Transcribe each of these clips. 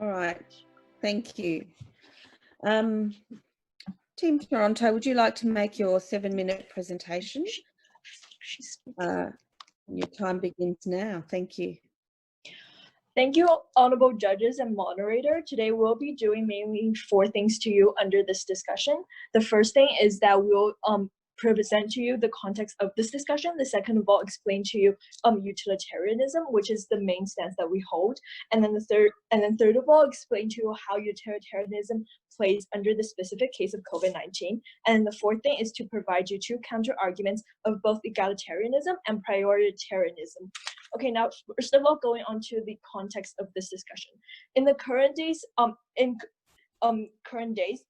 All right, thank you. Team Toronto, would you like to make your 7-minute presentation? Your time begins now. Thank you. Thank you, honorable judges and moderator. Today we'll be doing mainly 4 things to you under this discussion. The first thing is that we'll present to you the context of this discussion. The second of all, explain to you utilitarianism, which is the main stance that we hold. And then third of all, explain to you how utilitarianism plays under the specific case of COVID-19. And the fourth thing is to provide you 2 counter arguments of both egalitarianism and prioritarianism. Okay, now first of all, going on to the context of this discussion. In the current days,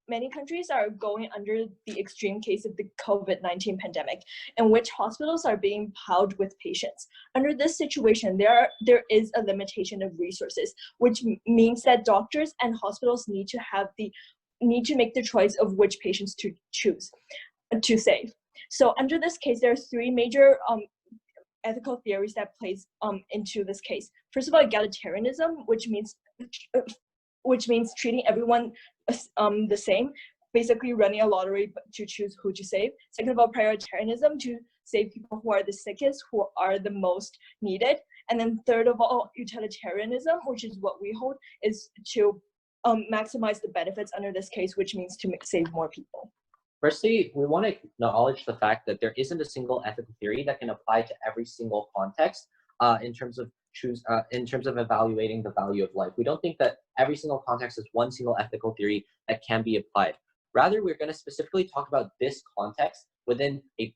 many countries are going under the extreme case of the COVID-19 pandemic, in which hospitals are being piled with patients. Under this situation, there is a limitation of resources, which means that doctors and hospitals need to make the choice of which patients to choose to save. So under this case, there are 3 major ethical theories that plays into this case. First of all, egalitarianism, which means treating everyone the same, basically running a lottery to choose who to save. Second of all, prioritarianism, to save people who are the sickest, who are the most needed. And then third of all, utilitarianism, which is what we hold, is to maximize the benefits under this case, which means to save more people. Firstly, we want to acknowledge the fact that there isn't a single ethical theory that can apply to every single context in terms of evaluating the value of life. We don't think that every single context is one single ethical theory that can be applied. Rather, we're going to specifically talk about this context within a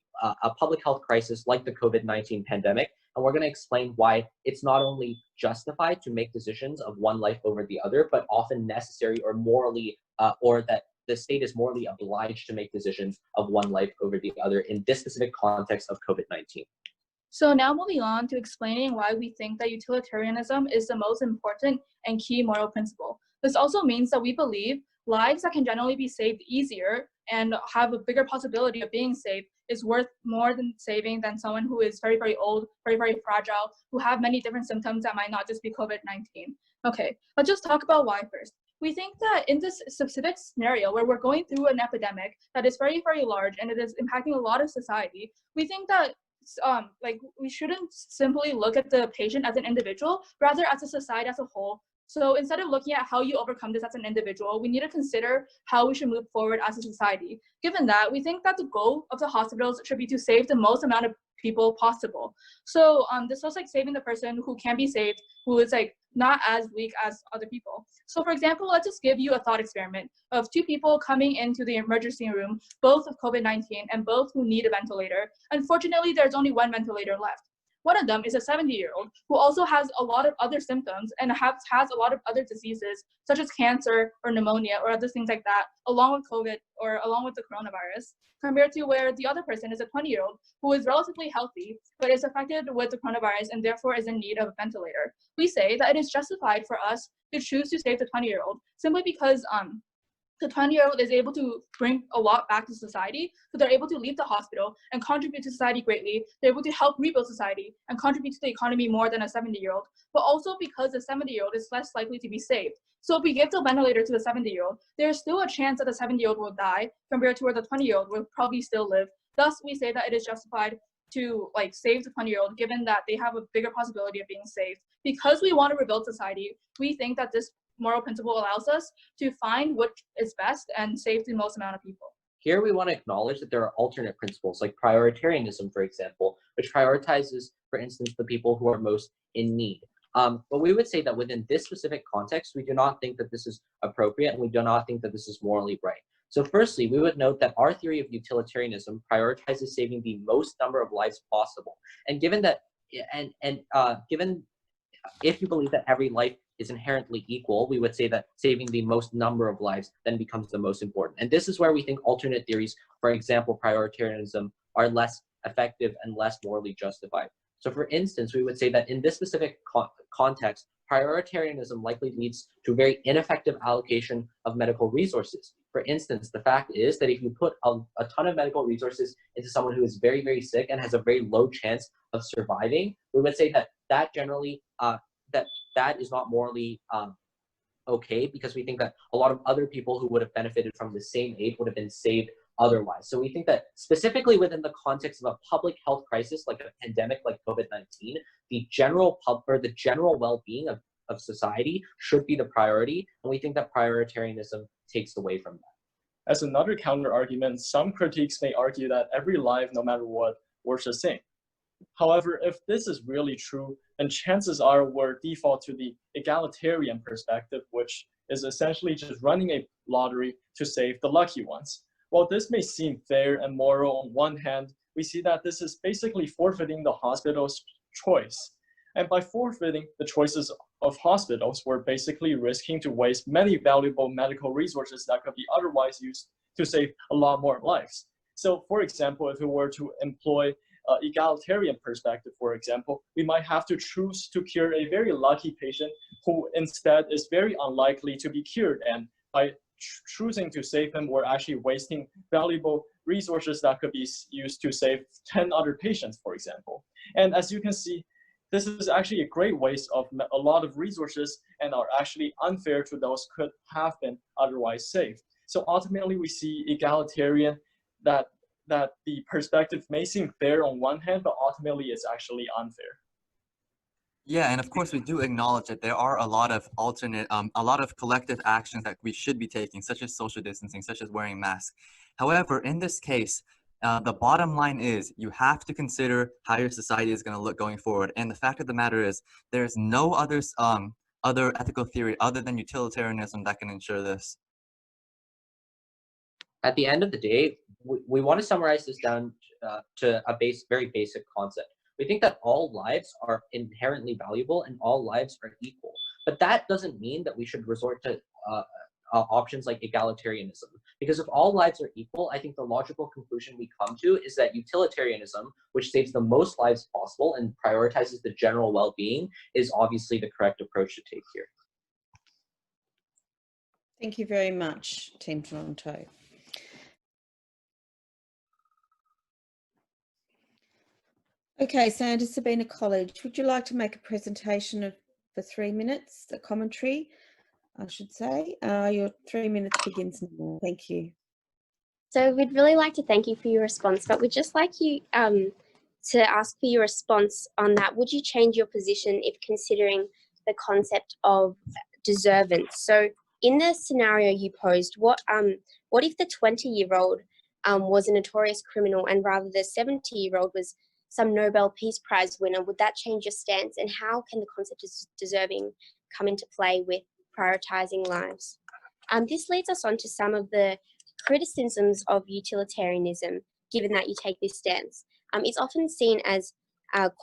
public health crisis like the COVID-19 pandemic, and we're going to explain why it's not only justified to make decisions of one life over the other, but often necessary or morally, or that the state is morally obliged to make decisions of one life over the other in this specific context of COVID-19. So now moving on to explaining why we think that utilitarianism is the most important and key moral principle. This also means that we believe lives that can generally be saved easier and have a bigger possibility of being saved is worth more than saving than someone who is very, very old, very, very fragile, who have many different symptoms that might not just be COVID-19. Okay, let's just talk about why first. We think that in this specific scenario where we're going through an epidemic that is very, very large and it is impacting a lot of society, we think that we shouldn't simply look at the patient as an individual, rather as a society as a whole. So instead of looking at how you overcome this as an individual, we need to consider how we should move forward as a society. Given that, we think that the goal of the hospitals should be to save the most amount of people possible. So this was like saving the person who can be saved, who is like not as weak as other people. So for example, let's just give you a thought experiment of 2 people coming into the emergency room, both of COVID-19 and both who need a ventilator. Unfortunately, there's only 1 ventilator left. One of them is a 70-year-old who also has a lot of other symptoms and has a lot of other diseases, such as cancer or pneumonia or other things like that, along with COVID or along with the coronavirus, compared to where the other person is a 20-year-old who is relatively healthy, but is affected with the coronavirus and therefore is in need of a ventilator. We say that it is justified for us to choose to save the 20-year-old simply because the 20-year-old is able to bring a lot back to society, so they're able to leave the hospital and contribute to society greatly. They're able to help rebuild society and contribute to the economy more than a 70-year-old, but also because the 70-year-old is less likely to be saved. So if we give the ventilator to the 70-year-old, there's still a chance that the 70-year-old will die compared to where the 20-year-old will probably still live. Thus, we say that it is justified to save the 20-year-old, given that they have a bigger possibility of being saved. Because we want to rebuild society, we think that this moral principle allows us to find what is best and save the most amount of people. Here we want to acknowledge that there are alternate principles like prioritarianism, for example, which prioritizes, for instance, the people who are most in need. But we would say that within this specific context, we do not think that this is appropriate and we do not think that this is morally right. So firstly, we would note that our theory of utilitarianism prioritizes saving the most number of lives possible. And given that, given if you believe that every life is inherently equal, we would say that saving the most number of lives then becomes the most important. And this is where we think alternate theories, for example, prioritarianism, are less effective and less morally justified. So for instance, we would say that in this specific context, prioritarianism likely leads to very ineffective allocation of medical resources. For instance, the fact is that if you put a ton of medical resources into someone who is very, very sick and has a very low chance of surviving, we would say that that generally, that is not morally okay, because we think that a lot of other people who would have benefited from the same aid would have been saved otherwise. So we think that specifically within the context of a public health crisis like a pandemic like COVID-19, the general well-being of society should be the priority, and we think that prioritarianism takes away from that. As another counter-argument, some critics may argue that every life, no matter what, worth the same. However, if this is really true, then chances are we'll default to the egalitarian perspective, which is essentially just running a lottery to save the lucky ones. While this may seem fair and moral on one hand, we see that this is basically forfeiting the hospital's choice. And by forfeiting the choices of hospitals, we're basically risking to waste many valuable medical resources that could be otherwise used to save a lot more lives. So for example, if we were to employ egalitarian perspective, for example, we might have to choose to cure a very lucky patient who instead is very unlikely to be cured. And by choosing to save him, we're actually wasting valuable resources that could be used to save 10 other patients, for example. And as you can see, this is actually a great waste of a lot of resources and are actually unfair to those who could have been otherwise saved. So ultimately, we see egalitarian that the perspective may seem fair on one hand, but ultimately it's actually unfair. Yeah, and of course we do acknowledge that there are a lot of a lot of collective actions that we should be taking, such as social distancing, such as wearing masks. However, in this case, the bottom line is you have to consider how your society is going to look going forward. And the fact of the matter is there's no other ethical theory other than utilitarianism that can ensure this. At the end of the day, we want to summarize this down to a very basic concept. We think that all lives are inherently valuable and all lives are equal. But that doesn't mean that we should resort to options like egalitarianism. Because if all lives are equal, I think the logical conclusion we come to is that utilitarianism, which saves the most lives possible and prioritizes the general well-being, is obviously the correct approach to take here. Thank you very much, Team Toronto. Okay, Sandra Sabina College, would you like to make a presentation for 3 minutes, a commentary, I should say? Your 3 minutes begins now. Thank you. So we'd really like to thank you for your response, but we'd just like you to ask for your response on that. Would you change your position if considering the concept of deservance? So in the scenario you posed, what if the 20-year-old was a notorious criminal and rather the 70-year-old was some Nobel Peace Prize winner? Would that change your stance? And how can the concept of deserving come into play with prioritizing lives? This leads us on to some of the criticisms of utilitarianism, given that you take this stance. It's often seen as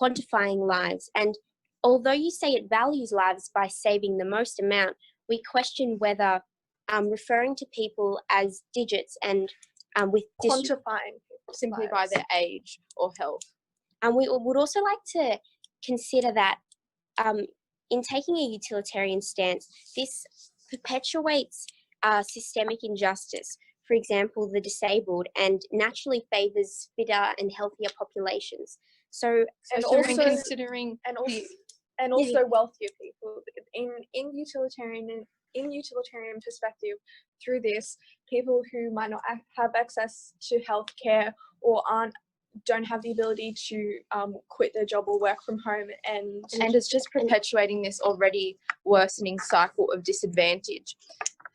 quantifying lives. And although you say it values lives by saving the most amount, we question whether referring to people as digits and with Quantifying simply by their age or health. And we would also like to consider that in taking a utilitarian stance, this perpetuates systemic injustice, for example, the disabled, and naturally favours fitter and healthier populations. So, And also considering wealthier people. In utilitarian perspective, through this, people who might not have access to healthcare or don't have the ability to quit their job or work from home, and it's just perpetuating this already worsening cycle of disadvantage.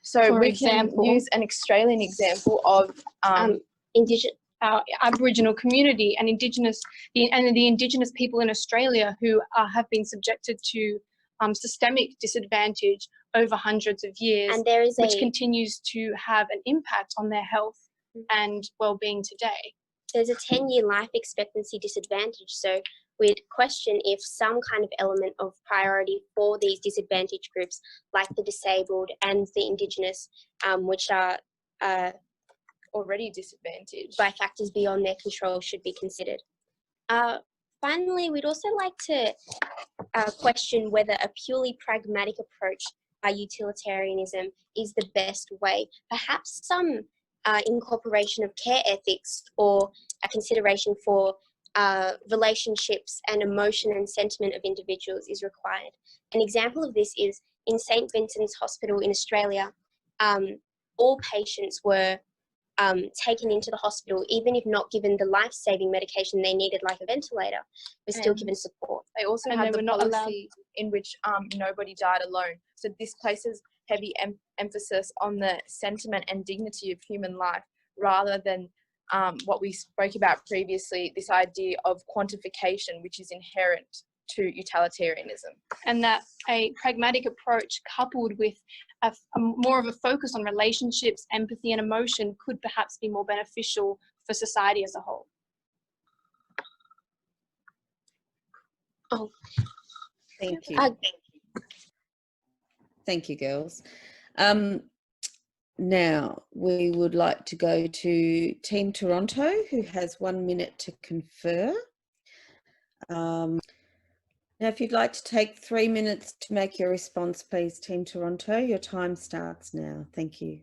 So For we example, can use an Australian example of our Aboriginal community and the Indigenous people in Australia who have been subjected to systemic disadvantage over hundreds of years, and there is which continues to have an impact on their health and well-being today. There's a 10-year life expectancy disadvantage, so we'd question if some kind of element of priority for these disadvantaged groups, like the disabled and the Indigenous, which are Already disadvantaged by factors beyond their control, should be considered. Finally, we'd also like to question whether a purely pragmatic approach by utilitarianism is the best way. Perhaps some incorporation of care ethics or a consideration for relationships and emotion and sentiment of individuals is required. An example of this is in St. Vincent's Hospital in Australia, all patients were taken into the hospital, even if not given the life-saving medication they needed, like a ventilator, were still given support. They also And had they the were not allowed- policy in which nobody died alone. So this places heavy emphasis on the sentiment and dignity of human life, rather than what we spoke about previously, this idea of quantification, which is inherent to utilitarianism. And that a pragmatic approach coupled with a more of a focus on relationships, empathy and emotion could perhaps be more beneficial for society as a whole. Oh, Thank you. uh, Thank you, girls. Now we would like to go to Team Toronto, who has 1 minute to confer. Now, if you'd like to take 3 minutes to make your response, please, Team Toronto, your time starts now. Thank you.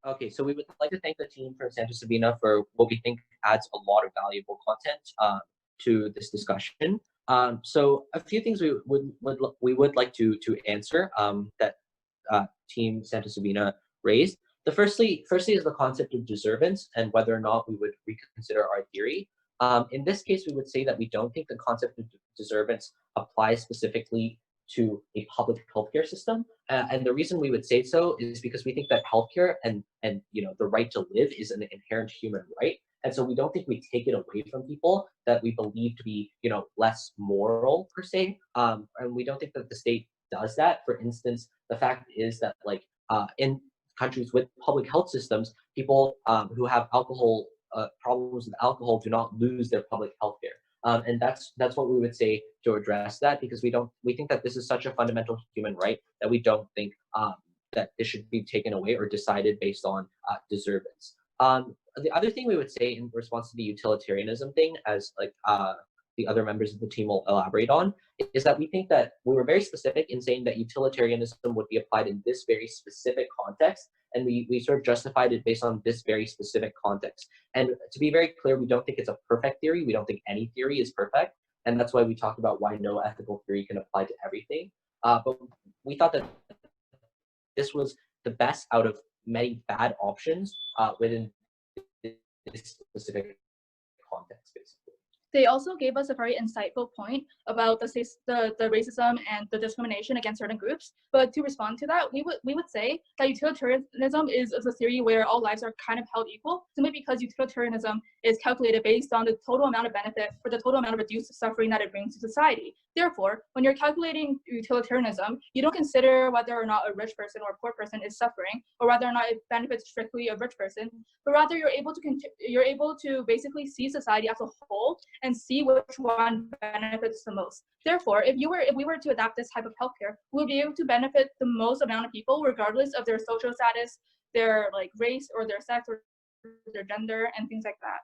Okay, so we would like to thank the team from Santa Sabina for what we think adds a lot of valuable content to this discussion. So a few things we would like to answer that Team Santa Sabina raised. Firstly is the concept of deservance and whether or not we would reconsider our theory. In this case, we would say that we don't think the concept of deservance applies specifically to a public healthcare system. And the reason we would say so is because we think that healthcare and the right to live is an inherent human right. And so we don't think we take it away from people that we believe to be, less moral per se. And we don't think that the state does that. For instance, the fact is that in countries with public health systems, people who have alcohol problems with alcohol do not lose their public health care. And that's what we would say to address that, because we think that this is such a fundamental human right that we don't think that this should be taken away or decided based on deservance. The other thing we would say in response to the utilitarianism thing, as the other members of the team will elaborate on, is that we think that we were very specific in saying that utilitarianism would be applied in this very specific context, and we sort of justified it based on this very specific context. And to be very clear, we don't think it's a perfect theory. We don't think any theory is perfect, and that's why we talked about why no ethical theory can apply to everything. But we thought that this was the best out of many bad options within this specific context, basically. They also gave us a very insightful point about the racism and the discrimination against certain groups. But to respond to that, we would say that utilitarianism is a theory where all lives are kind of held equal, simply because utilitarianism is calculated based on the total amount of benefit or the total amount of reduced suffering that it brings to society. Therefore, when you're calculating utilitarianism, you don't consider whether or not a rich person or a poor person is suffering, or whether or not it benefits strictly a rich person, but rather you're able to basically see society as a whole and see which one benefits the most. Therefore, if we were to adapt this type of healthcare, we would be able to benefit the most amount of people, regardless of their social status, their race, or their sex, or their gender, and things like that.